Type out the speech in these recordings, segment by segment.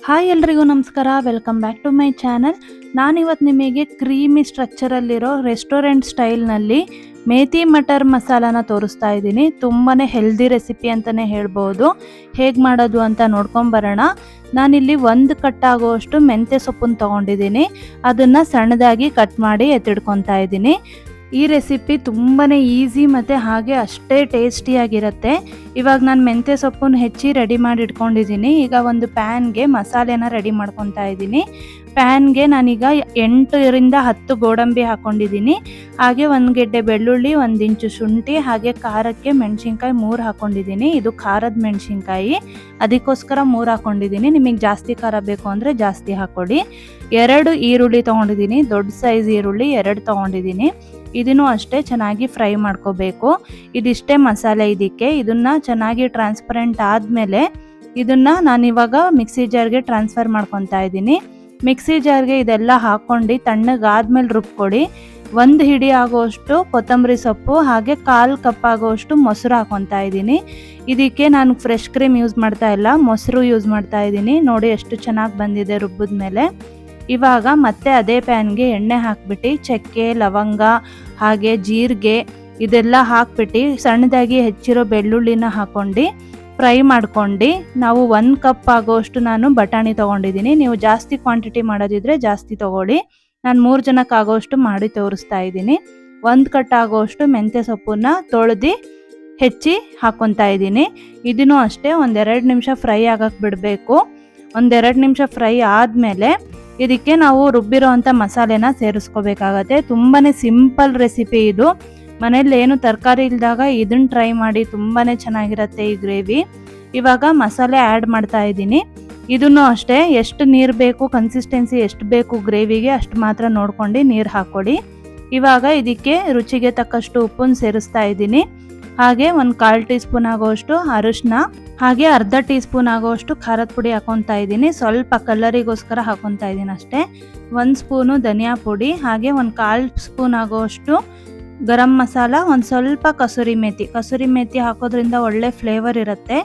Hi ಎಲ್ರಿಗೂ ನಮಸ್ಕಾರ, welcome back to my channel. ನಾನಿವತ್ತು ನಿಮಗೆ ಕ್ರೀಮಿ ಸ್ಟ್ರಕ್ಚರಲ್ಲಿರೋ ರೆಸ್ಟೋರೆಂಟ್ ಸ್ಟೈಲ್ನಲ್ಲಿ ಮೇಥಿ ಮಟರ್ ಮಸಾಲಾನ ತೋರಿಸ್ತಾ ಇದ್ದೀನಿ. ತುಂಬಾ ಹೆಲ್ದಿ ರೆಸಿಪಿ ಅಂತಲೇ ಹೇಳ್ಬೋದು. ಹೇಗೆ ಮಾಡೋದು ಅಂತ ನೋಡ್ಕೊಂಬರೋಣ. ನಾನಿಲ್ಲಿ 1 ಕಟ್ಟಾಗುವಷ್ಟು ಮೆಂತ್ಯ ಸೊಪ್ಪನ್ನು ತೊಗೊಂಡಿದ್ದೀನಿ. ಅದನ್ನು ಸಣ್ಣದಾಗಿ ಕಟ್ ಮಾಡಿ ಎತ್ತಿಡ್ಕೊತಾ ಇದ್ದೀನಿ. ಈ ರೆಸಿಪಿ ತುಂಬಾ ಈಸಿ ಮತ್ತು ಹಾಗೆ ಅಷ್ಟೇ ಟೇಸ್ಟಿಯಾಗಿರುತ್ತೆ. ಇವಾಗ ನಾನು ಮೆಂತ್ಯ ಸೊಪ್ಪನ್ನು ಹೆಚ್ಚಿ ರೆಡಿ ಮಾಡಿ ಇಟ್ಕೊಂಡಿದ್ದೀನಿ. ಈಗ ಒಂದು ಪ್ಯಾನ್ಗೆ ಮಸಾಲೆನ ರೆಡಿ ಮಾಡ್ಕೊತಾ ಇದ್ದೀನಿ. ಪ್ಯಾನ್ಗೆ ನಾನೀಗ 8ರಿಂದ 10 ಗೋಡಂಬಿ ಹಾಕ್ಕೊಂಡಿದ್ದೀನಿ. ಹಾಗೆ 1 ಗೆಡ್ಡೆ ಬೆಳ್ಳುಳ್ಳಿ, 1 ಇಂಚು ಶುಂಠಿ, ಹಾಗೆ ಖಾರಕ್ಕೆ ಮೆಣಸಿನ್ಕಾಯಿ 3 ಹಾಕ್ಕೊಂಡಿದ್ದೀನಿ. ಇದು ಖಾರದ ಮೆಣಸಿನ್ಕಾಯಿ, ಅದಕ್ಕೋಸ್ಕರ 3 ಹಾಕ್ಕೊಂಡಿದ್ದೀನಿ. ನಿಮಗೆ ಜಾಸ್ತಿ ಖಾರ ಬೇಕು ಅಂದರೆ ಜಾಸ್ತಿ ಹಾಕ್ಕೊಳ್ಳಿ. 2 ಈರುಳ್ಳಿ ತೊಗೊಂಡಿದ್ದೀನಿ. ದೊಡ್ಡ ಸೈಜ್ ಈರುಳ್ಳಿ 2 ತೊಗೊಂಡಿದ್ದೀನಿ. ಇದನ್ನು ಅಷ್ಟೇ ಚೆನ್ನಾಗಿ ಫ್ರೈ ಮಾಡ್ಕೋಬೇಕು. ಇದಿಷ್ಟೇ ಮಸಾಲೆ ಇದಕ್ಕೆ. ಇದನ್ನು ಚೆನ್ನಾಗಿ ಟ್ರಾನ್ಸ್ಪರೆಂಟ್ ಆದಮೇಲೆ ಇದನ್ನು ನಾನಿವಾಗ ಮಿಕ್ಸಿ ಜಾರ್ಗೆ ಟ್ರಾನ್ಸ್ಫರ್ ಮಾಡ್ಕೊತಾ ಇದ್ದೀನಿ. ಮಿಕ್ಸಿ ಜಾರ್ಗೆ ಇದೆಲ್ಲ ಹಾಕ್ಕೊಂಡು ತಣ್ಣಗಾದ್ಮೇಲೆ ರುಬ್ಕೊಡಿ. 1 ಹಿಡಿ ಆಗೋಷ್ಟು ಕೊತ್ತಂಬರಿ ಸೊಪ್ಪು, ಹಾಗೆ 1/4 ಕಪ್ ಆಗೋಷ್ಟು ಮೊಸರು ಹಾಕ್ಕೊತಾ ಇದ್ದೀನಿ. ಇದಕ್ಕೆ ನಾನು ಫ್ರೆಶ್ ಕ್ರೀಮ್ ಯೂಸ್ ಮಾಡ್ತಾ ಇಲ್ಲ, ಮೊಸರು ಯೂಸ್ ಮಾಡ್ತಾ ಇದ್ದೀನಿ. ನೋಡಿ ಎಷ್ಟು ಚೆನ್ನಾಗಿ ಬಂದಿದೆ ರುಬ್ಬಿದ ಮೇಲೆ. ಇವಾಗ ಮತ್ತೆ ಅದೇ ಪ್ಯಾನ್ಗೆ ಎಣ್ಣೆ ಹಾಕ್ಬಿಟ್ಟು ಚಕ್ಕೆ, ಲವಂಗ, ಹಾಗೆ ಜೀರಿಗೆ ಇದೆಲ್ಲ ಹಾಕ್ಬಿಟ್ಟು ಸಣ್ಣದಾಗಿ ಹೆಚ್ಚಿರೋ ಬೆಳ್ಳುಳ್ಳಿನ ಹಾಕ್ಕೊಂಡು ಫ್ರೈ ಮಾಡ್ಕೊಂಡು, ನಾವು 1 ಕಪ್ ಆಗೋಷ್ಟು ನಾನು ಬಟಾಣಿ ತೊಗೊಂಡಿದ್ದೀನಿ. ನೀವು ಜಾಸ್ತಿ ಕ್ವಾಂಟಿಟಿ ಮಾಡೋದಿದ್ರೆ ಜಾಸ್ತಿ ತೊಗೊಳ್ಳಿ. ನಾನು 3 ಜನಕ್ಕೆ ಆಗೋಷ್ಟು ಮಾಡಿ ತೋರಿಸ್ತಾ ಇದ್ದೀನಿ. 1 ಕಟ್ ಆಗೋಷ್ಟು ಮೆಂತ್ಯ ಸೊಪ್ಪನ್ನ ತೊಳೆದು ಹೆಚ್ಚಿ ಹಾಕ್ಕೊತಾ ಇದ್ದೀನಿ. ಇದನ್ನು ಅಷ್ಟೇ 1-2 ನಿಮಿಷ ಫ್ರೈ ಆಗಕ್ಕೆ ಬಿಡಬೇಕು. 1-2 ನಿಮಿಷ ಫ್ರೈ ಆದಮೇಲೆ ಇದಕ್ಕೆ ನಾವು ರುಬ್ಬಿರೋ ಅಂಥ ಮಸಾಲೆನ ಸೇರಿಸ್ಕೋಬೇಕಾಗತ್ತೆ. ತುಂಬಾ ಸಿಂಪಲ್ ರೆಸಿಪಿ ಇದು. ಮನೇಲಿ ಏನು ತರಕಾರಿ ಇಲ್ಲದಾಗ ಇದನ್ನು ಟ್ರೈ ಮಾಡಿ, ತುಂಬಾ ಚೆನ್ನಾಗಿರುತ್ತೆ ಈ ಗ್ರೇವಿ. ಇವಾಗ ಮಸಾಲೆ ಆ್ಯಡ್ ಮಾಡ್ತಾ ಇದ್ದೀನಿ. ಇದನ್ನು ಅಷ್ಟೇ ಎಷ್ಟು ನೀರು ಬೇಕು, ಕನ್ಸಿಸ್ಟೆನ್ಸಿ ಎಷ್ಟು ಬೇಕು ಗ್ರೇವಿಗೆ ಅಷ್ಟು ಮಾತ್ರ ನೋಡ್ಕೊಂಡು ನೀರು ಹಾಕ್ಕೊಡಿ. ಇವಾಗ ಇದಕ್ಕೆ ರುಚಿಗೆ ತಕ್ಕಷ್ಟು ಉಪ್ಪನ್ನು ಸೇರಿಸ್ತಾ ಇದ್ದೀನಿ. ಹಾಗೆ 1/4 ಟೀ ಸ್ಪೂನ್ ಆಗೋಷ್ಟು ಅರಿಶಿನ, ಹಾಗೆ ಅರ್ಧ ಟೀ ಸ್ಪೂನ್ ಆಗೋಷ್ಟು ಖಾರದ ಪುಡಿ ಹಾಕ್ಕೊತಾ ಇದ್ದೀನಿ. ಸ್ವಲ್ಪ ಕಲರಿಗೋಸ್ಕರ ಹಾಕ್ಕೊತಾ ಇದ್ದೀನಿ ಅಷ್ಟೇ. 1 ಸ್ಪೂನು ಧನಿಯಾ ಪುಡಿ, ಹಾಗೆ 1/4 ಸ್ಪೂನ್ ಆಗೋಷ್ಟು ಗರಂ ಮಸಾಲ, ಒಂದು ಸ್ವಲ್ಪ ಕಸೂರಿ ಮೇಥಿ ಹಾಕೋದ್ರಿಂದ ಒಳ್ಳೆ ಫ್ಲೇವರ್ ಇರುತ್ತೆ.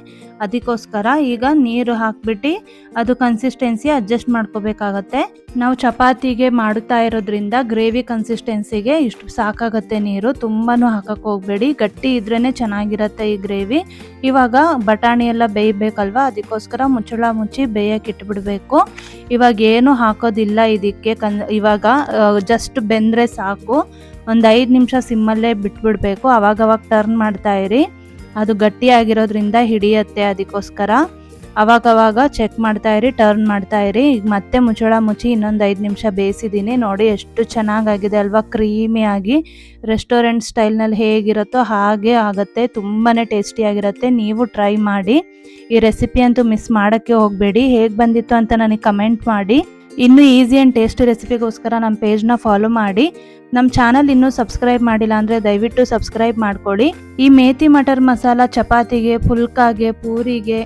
ಅದಕ್ಕೋಸ್ಕರ ಈಗ ನೀರು ಹಾಕ್ಬಿಟ್ಟು ಅದು ಕನ್ಸಿಸ್ಟೆನ್ಸಿ ಅಡ್ಜಸ್ಟ್ ಮಾಡ್ಕೋಬೇಕಾಗತ್ತೆ. ನಾವು ಚಪಾತಿಗೆ ಮಾಡುತ್ತಾ ಇರೋದ್ರಿಂದ ಗ್ರೇವಿ ಕನ್ಸಿಸ್ಟೆನ್ಸಿಗೆ ಇಷ್ಟು ಸಾಕಾಗತ್ತೆ ನೀರು. ತುಂಬಾ ಹಾಕಕ್ಕೆ ಹೋಗಬೇಡಿ, ಗಟ್ಟಿ ಇದ್ರೇ ಚೆನ್ನಾಗಿರುತ್ತೆ ಈ ಗ್ರೇವಿ. ಇವಾಗ ಬಟಾಣಿ ಎಲ್ಲ ಬೇಯಬೇಕಲ್ವ, ಅದಕ್ಕೋಸ್ಕರ ಮುಚ್ಚಳ ಮುಚ್ಚಿ ಬೇಯಕ್ಕೆ ಇಟ್ಬಿಡಬೇಕು. ಇವಾಗ ಏನು ಹಾಕೋದಿಲ್ಲ ಇದಕ್ಕೆ. ಇವಾಗ ಜಸ್ಟ್ ಬೆಂದರೆ ಸಾಕು. ಒಂದು 5 ನಿಮಿಷ ಸಿಮ್ಮಲ್ಲೇ ಬಿಟ್ಬಿಡಬೇಕು. ಅವಾಗವಾಗ ಟರ್ನ್ ಮಾಡ್ತಾ ಇರಿ, ಅದು ಗಟ್ಟಿಯಾಗಿರೋದ್ರಿಂದ ಹಿಡಿಯತ್ತೆ. ಅದಕ್ಕೋಸ್ಕರ ಅವಾಗವಾಗ ಚೆಕ್ ಮಾಡ್ತಾ ಇರಿ, ಟರ್ನ್ ಮಾಡ್ತಾ ಇರಿ. ಈಗ ಮತ್ತೆ ಮುಚ್ಚಳ ಮುಚ್ಚಿ ಇನ್ನೊಂದು 5 ನಿಮಿಷ ಬೇಯಿಸಿದ್ದೀನಿ. ನೋಡಿ ಎಷ್ಟು ಚೆನ್ನಾಗಾಗಿದೆ ಅಲ್ವಾ, ಕ್ರೀಮಿಯಾಗಿ. ರೆಸ್ಟೋರೆಂಟ್ ಸ್ಟೈಲ್ನಲ್ಲಿ ಹೇಗಿರುತ್ತೋ ಹಾಗೆ ಆಗುತ್ತೆ. ತುಂಬಾ ಟೇಸ್ಟಿಯಾಗಿರುತ್ತೆ. ನೀವು ಟ್ರೈ ಮಾಡಿ. ಈ ರೆಸಿಪಿ ಅಂತೂ ಮಿಸ್ ಮಾಡೋಕ್ಕೆ ಹೋಗಬೇಡಿ. ಹೇಗೆ ಬಂದಿತ್ತು ಅಂತ ನನಗೆ ಕಮೆಂಟ್ ಮಾಡಿ. ಇನ್ನೂ ಈಸಿ ಆ್ಯಂಡ್ ಟೇಸ್ಟಿ ರೆಸಿಪಿಗೋಸ್ಕರ ನಮ್ಮ ಪೇಜ್ನ ಫಾಲೋ ಮಾಡಿ. ನಮ್ಮ ಚಾನಲ್ ಇನ್ನೂ ಸಬ್ಸ್ಕ್ರೈಬ್ ಮಾಡಿಲ್ಲ ಅಂದರೆ ದಯವಿಟ್ಟು ಸಬ್ಸ್ಕ್ರೈಬ್ ಮಾಡ್ಕೊಳ್ಳಿ. ಈ ಮೇಥಿ ಮಟರ್ ಮಸಾಲ ಚಪಾತಿಗೆ, ಫುಲ್ಕಾಗೆ, ಪೂರಿಗೆ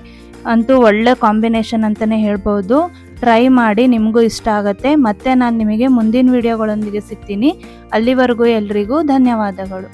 ಅಂತೂ ಒಳ್ಳೆ ಕಾಂಬಿನೇಷನ್ ಅಂತಲೇ ಹೇಳ್ಬೋದು. ಟ್ರೈ ಮಾಡಿ, ನಿಮಗೂ ಇಷ್ಟ ಆಗುತ್ತೆ. ಮತ್ತೆ ನಾನು ನಿಮಗೆ ಮುಂದಿನ ವಿಡಿಯೋಗಳೊಂದಿಗೆ ಸಿಗ್ತೀನಿ. ಅಲ್ಲಿವರೆಗೂ ಎಲ್ರಿಗೂ ಧನ್ಯವಾದಗಳು.